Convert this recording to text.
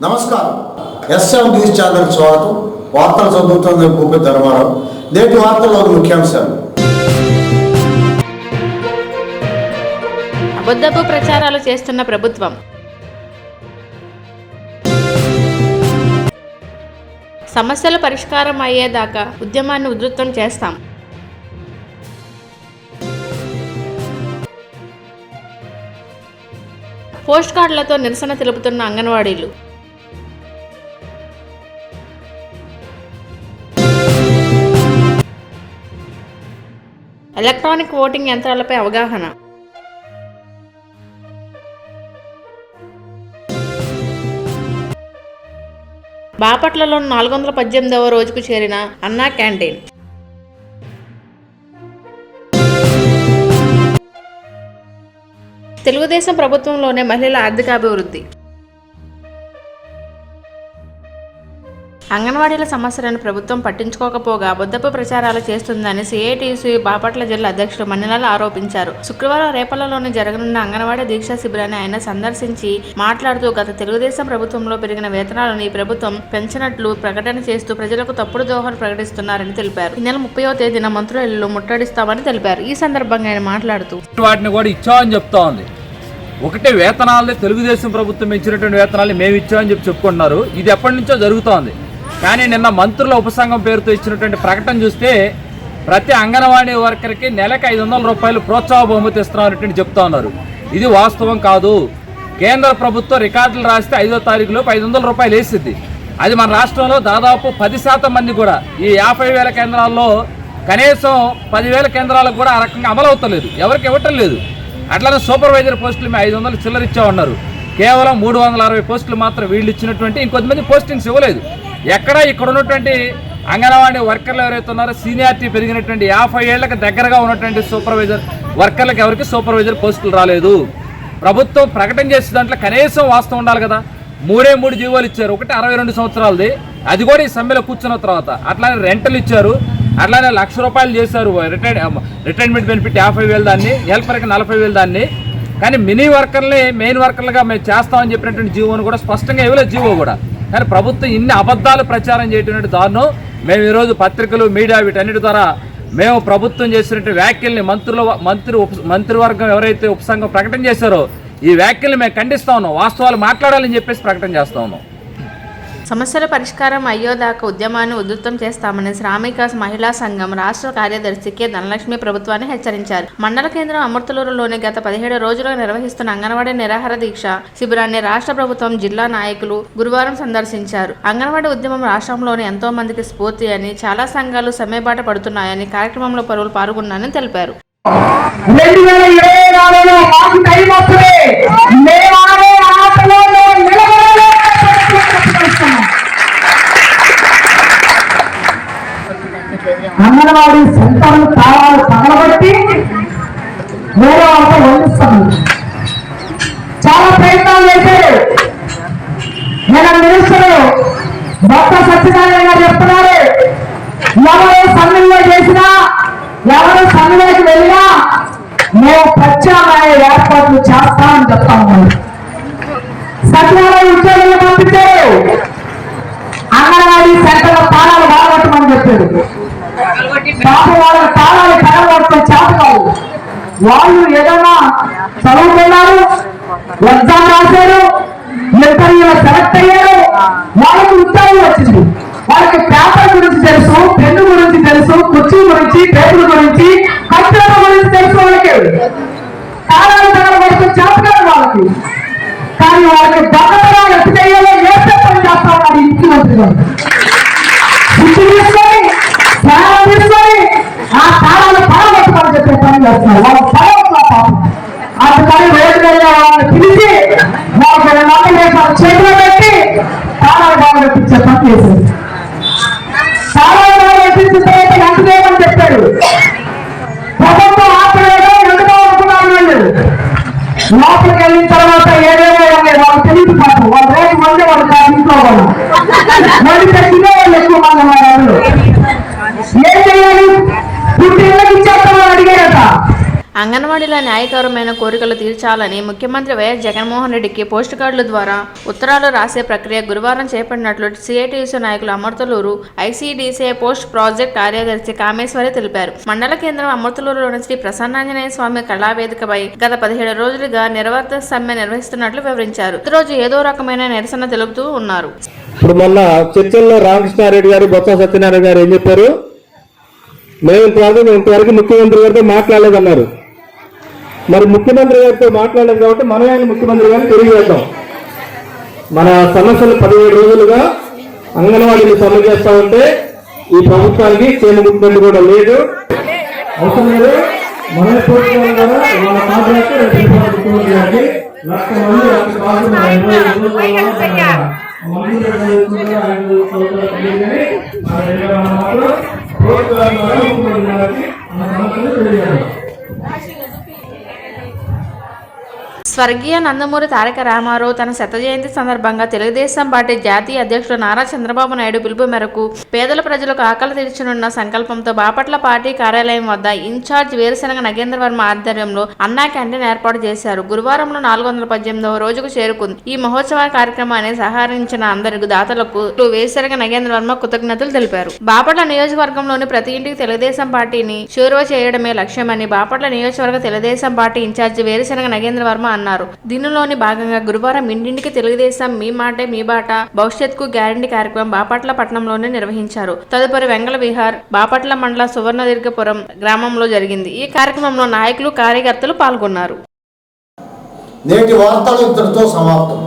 నమస్కారం. S M news channel స్వాగతం. వార్తలు చదువుతుంది భూపతి ధర్మారావు. నేటి వార్తల్లోని ముఖ్యాంశాలు. అబద్ధపు ప్రచారాలు చేస్తున్న ప్రభుత్వం, సమస్యలు పరిష్కారం అయ్యేదాకా ఉద్యమాన్ని ఉధృతం చేస్తాం. పోస్ట్ కార్డులతో నిరసన తెలుపుతున్న అంగన్వాడీలు. ఎలక్ట్రానిక్ ఓటింగ్ యంత్రాలపై అవగాహన. బాపట్లలో 418వ రోజుకు చేరిన అన్నా క్యాంటీన్. తెలుగుదేశం ప్రభుత్వంలోనే మహిళల ఆర్థికాభివృద్ధి. అంగన్వాడీల సమస్యలను ప్రభుత్వం పట్టించుకోకపోగా అబద్ధపు ప్రచారాలు చేస్తుందని సిఐటియు బాపట్ల జిల్లా అధ్యక్షుడు మన్నెల ఆరోపించారు. శుక్రవారం రేపల్లలోని జరగనున్న అంగన్వాడీ దీక్షా శిబిరాన్ని ఆయన సందర్శించి మాట్లాడుతూ గత తెలుగుదేశం ప్రభుత్వంలో పెరిగిన వేతనాలను ఈ ప్రభుత్వం పెంచినట్లు ప్రకటన చేస్తూ ప్రజలకు తప్పుడు దోహదం ప్రకటిస్తున్నారని తెలిపారు. ఈ నెల 30వ తేదీన మంత్రుల ఇల్లు ముట్టడిస్తామని తెలిపారు. ఈ సందర్భంగా ఆయన మాట్లాడుతూ వాటిని కూడా ఇచ్చామని చెప్తా ఉంది. ఒకటే వేతనాలు తెలుగుదేశం ప్రభుత్వం ఇచ్చినటువంటి వేతనాలు మేము ఇచ్చామని చెప్పుకుంటున్నారు. ఇది ఎప్పటి నుంచో జరుగుతోంది. కానీ నిన్న మంత్రుల ఉపసంఘం పేరుతో ఇచ్చినటువంటి ప్రకటన చూస్తే ప్రతి అంగన్వాడీ వర్కర్కి నెలకు 500 రూపాయలు ప్రోత్సాహ బహుమతి ఇస్తున్నారని చెప్తా ఉన్నారు. ఇది వాస్తవం కాదు. కేంద్ర ప్రభుత్వం రికార్డులు రాస్తే 5వ తారీఖులోపు 500 రూపాయలు వేసిద్ది. అది మన రాష్ట్రంలో దాదాపు 10% మంది కూడా ఈ 50,000 కేంద్రాల్లో కనీసం 10,000 కేంద్రాలకు కూడా ఆ రకంగా అమలు అవుతలేదు, ఎవరికి ఇవ్వటం లేదు. అట్లానే సూపర్వైజర్ పోస్టులు మేము 500 చిల్లర ఇచ్చామన్నారు. కేవలం 360 పోస్టులు మాత్రం వీళ్ళు ఇచ్చినటువంటి ఇంకొంతమంది పోస్టింగ్స్ ఇవ్వలేదు. ఎక్కడ ఇక్కడ ఉన్నటువంటి అంగన్వాడీ వర్కర్లు ఎవరైతే ఉన్నారో సీనియారిటీ పెరిగినటువంటి 50 ఏళ్లకు దగ్గరగా ఉన్నటువంటి సూపర్వైజర్ వర్కర్లకు ఎవరికి సూపర్వైజర్ పోస్టులు రాలేదు. ప్రభుత్వం ప్రకటన చేసే దాంట్లో కనీసం వాస్తవం ఉండాలి కదా. 3 జీవోలు ఇచ్చారు. ఒకటి 62 సంవత్సరాలది, అది కూడా ఈ సమ్మెలో కూర్చున్న తర్వాత. అట్లానే రెంటలు ఇచ్చారు. అట్లానే 1,00,000 రూపాయలు చేశారు రిటైర్మెంట్ బెనిఫిట్ 50,000 దాన్ని, హెల్పర్కి 40,000 దాన్ని. కానీ మినీ వర్కర్ని మెయిన్ వర్కర్లుగా మేము చేస్తామని చెప్పినటువంటి జీవోను కూడా స్పష్టంగా ఇవ్వలేదు జీవో కూడా. కానీ ప్రభుత్వం ఇన్ని అబద్ధాలు ప్రచారం చేయటం దారుణం. మేము ఈరోజు పత్రికలు, మీడియా వీటన్నిటి ద్వారా మేము ప్రభుత్వం చేసినటువంటి వ్యాఖ్యల్ని మంత్రివర్గం ఎవరైతే ఉపసంఘం ప్రకటన చేశారో ఈ వ్యాఖ్యల్ని మేము ఖండిస్తా ఉన్నాం. వాస్తవాలు మాట్లాడాలని చెప్పేసి ప్రకటన చేస్తా ఉన్నాం. సమస్యల పరిష్కారం అయ్యేదాకా ఉద్యమాన్ని ఉధృతం చేస్తామని శ్రామిక మహిళా సంఘం రాష్ట్ర కార్యదర్శి కె ధనలక్ష్మి ప్రభుత్వాన్ని హెచ్చరించారు. మండల కేంద్రం అమర్తలూరులోని గత 17 రోజులుగా నిర్వహిస్తున్న అంగన్వాడీ నిరాహార దీక్ష శిబిరాన్ని రాష్ట్ర ప్రభుత్వం జిల్లా నాయకులు గురువారం సందర్శించారు. అంగన్వాడీ ఉద్యమం రాష్ట్రంలోని ఎంతో మందికి స్ఫూర్తి అని, చాలా సంఘాలు సమ్మెబాట పడుతున్నాయని, కార్యక్రమంలో పలువురు పాల్గొన్నారని తెలిపారు. అంగన్వాడీ సెంటర్లు తాళాలు పగలబట్టి వేరే వాళ్ళతో వండిస్తాను. చాలా ప్రయత్నాలు చేశారు. నేను మినిస్టరు డాక్టర్ సత్యనారాయణ గారు చెప్తున్నారు, ఎవరు సమ్మెలో చేసినా, ఎవరు సమ్మెలోకి వెళ్ళినా మేము ప్రత్యామ్నాయ ఏర్పాట్లు చేస్తామని చెప్తా ఉన్నాను. సచివాలయ ఉద్యోగులు పంపించారు. అంగన్వాడీ సెంటర్ల తాళాలు బాగొట్టమని చెప్పారు. పాపం వాళ్ళ తాళాలు పగలగొట్టడం చేత కాదు. వాళ్ళు ఏదైనా చదువుకున్నారు, ఎగ్జామ్ రాశారు, ఇంటర్వ్యూలో సెలెక్ట్ అయ్యారు, వాళ్ళకి ఉద్యోగం వచ్చింది. వాళ్ళకి పేపర్ గురించి తెలుసు, పెన్ను గురించి తెలుసు, కుర్చీ గురించి, టేబుల్ గురించి, కంప్యూటర్ గురించి తెలుసు. వాళ్ళకి తాళాలు పగలగొట్టడం చేత కాదు వాళ్ళకి. కానీ వాళ్ళకి దొంగతనాలు ఎత్తి చేయాలో ఏ పని చేస్తా ఉన్నారు ఈ ముఖ్యమంత్రి గారు. తీసుకొని ఆ తాళాలు పడగొట్టమని చెప్పే పని చేస్తున్నారు. వాళ్ళు పడగొట్ల పాపం. అందుకని రోజు వెళ్ళే వాళ్ళని పిలిచి వాళ్ళకి 200 వేసాలు చేతిలో పెట్టి తాళాలు బాగొట్టించే పని చేశారు. తాళాలు బాగొట్టించిన తర్వాత ఎంత చేయమని చెప్పారు. ప్రభుత్వం ఆపలేదో ఎందుకో అనుకున్నారు. వాళ్ళు లోపలికి వెళ్ళిన తర్వాత ఏదేమో ఉన్నాయి. వాళ్ళు తెలియదు పాపం. వాళ్ళు రోజు మంది వాళ్ళు ఇంట్లో వాళ్ళు మళ్ళీ తగ్గితే వాళ్ళు ఎక్కువ మంది ఉన్నారు. ఏం చేయాలి? 2 ఇళ్ళకి ఇచ్చేస్తామని అడిగారట. అంగన్వాడీల న్యాయకరమైన కోరికలు తీర్చాలని ముఖ్యమంత్రి వైఎస్ జగన్మోహన్ రెడ్డికి పోస్ట్ కార్డుల ద్వారా ఉత్తరాలు రాసే ప్రక్రియ గురువారం చేపట్టినట్లు సిఐటియుసి నాయకులు అమర్తలూరు ఐసిడిసిఐ పోస్ట్ ప్రాజెక్ట్ కార్యదర్శి కామేశ్వరి తెలిపారు. మండల కేంద్రం అమర్తలూరులోని శ్రీ ప్రసన్నాంజనేయ స్వామి కళావేదికపై గత 17 రోజులుగా నిరవర్థ సమ్మె నిర్వహిస్తున్నట్లు వివరించారు. ప్రతిరోజు ఏదో రకమైన నిరసన తెలుపుతూ ఉన్నారు. ఇప్పుడు మొన్న చర్చల్లో రామకృష్ణారెడ్డి గారు, బొత్స సత్యనారాయణ గారు ఏం చెప్పారు? మేము ఇంతవరకు ముఖ్యమంత్రి గారితో మాట్లాడలేదన్నారు. మరి ముఖ్యమంత్రి గారితో మాట్లాడలేదు కాబట్టి మనమే ముఖ్యమంత్రి గారిని తెలియజేద్దాం. మన సమస్యలు 17 రోజులుగా అంగన్వాడీలు సమ్మె చేస్తా ఉంటే ఈ ప్రభుత్వానికి చేయముఖ్యమంత్రి కూడా లేదు, అవసరం లేదు. మనమే కోరుకోవాలి కదా, వాళ్ళ కాంట్రాక్ట్ ముఖ్యమంత్రి గారికి 1,00,000 మంది స్వర్గీయ నందమూరి తారక రామారావు తన శత జయంతి సందర్భంగా తెలుగుదేశం పార్టీ జాతీయ అధ్యక్షుడు నారా చంద్రబాబు నాయుడు పిలుపు మేరకు పేదల ప్రజలకు ఆకలి తీర్చనున్న సంకల్పంతో బాపట్ల పార్టీ కార్యాలయం వద్ద ఇన్ఛార్జ్ వేరుశనగ నగేంద్ర వర్మ ఆధ్వర్యంలో అన్నా క్యాంటీన్ ఏర్పాటు చేశారు. గురువారంలో 418వ రోజుకు చేరుకుంది. ఈ మహోత్సవ కార్యక్రమాన్ని సహకరించిన అందరి దాతలకు వేరుశనగ నగేంద్ర వర్మ కృతజ్ఞతలు తెలిపారు. బాపట్ల నియోజకవర్గంలోని ప్రతి ఇంటికి తెలుగుదేశం పార్టీని చేరువ చేయడమే లక్ష్యమని బాపట్ల నియోజకవర్గ తెలుగుదేశం పార్టీ ఇన్ఛార్జ్ వేరుశనగ నగేంద్ర వర్మ అన్నారు. దీనిలోని భాగంగా గురువారం ఇంటింటికి తెలుగుదేశం మీ మాటే మీ బాట భవిష్యత్కు గ్యారంటీ కార్యక్రమం బాపట్ల పట్టణంలోనే నిర్వహించారు. తదుపరి వెంగళ విహార్ బాపట్ల మండల సువర్ణదీర్ఘపురం గ్రామంలో జరిగింది. ఈ కార్యక్రమంలో నాయకులు, కార్యకర్తలు పాల్గొన్నారు. నేటి వార్తలు ఇంతటితో సమాప్తం.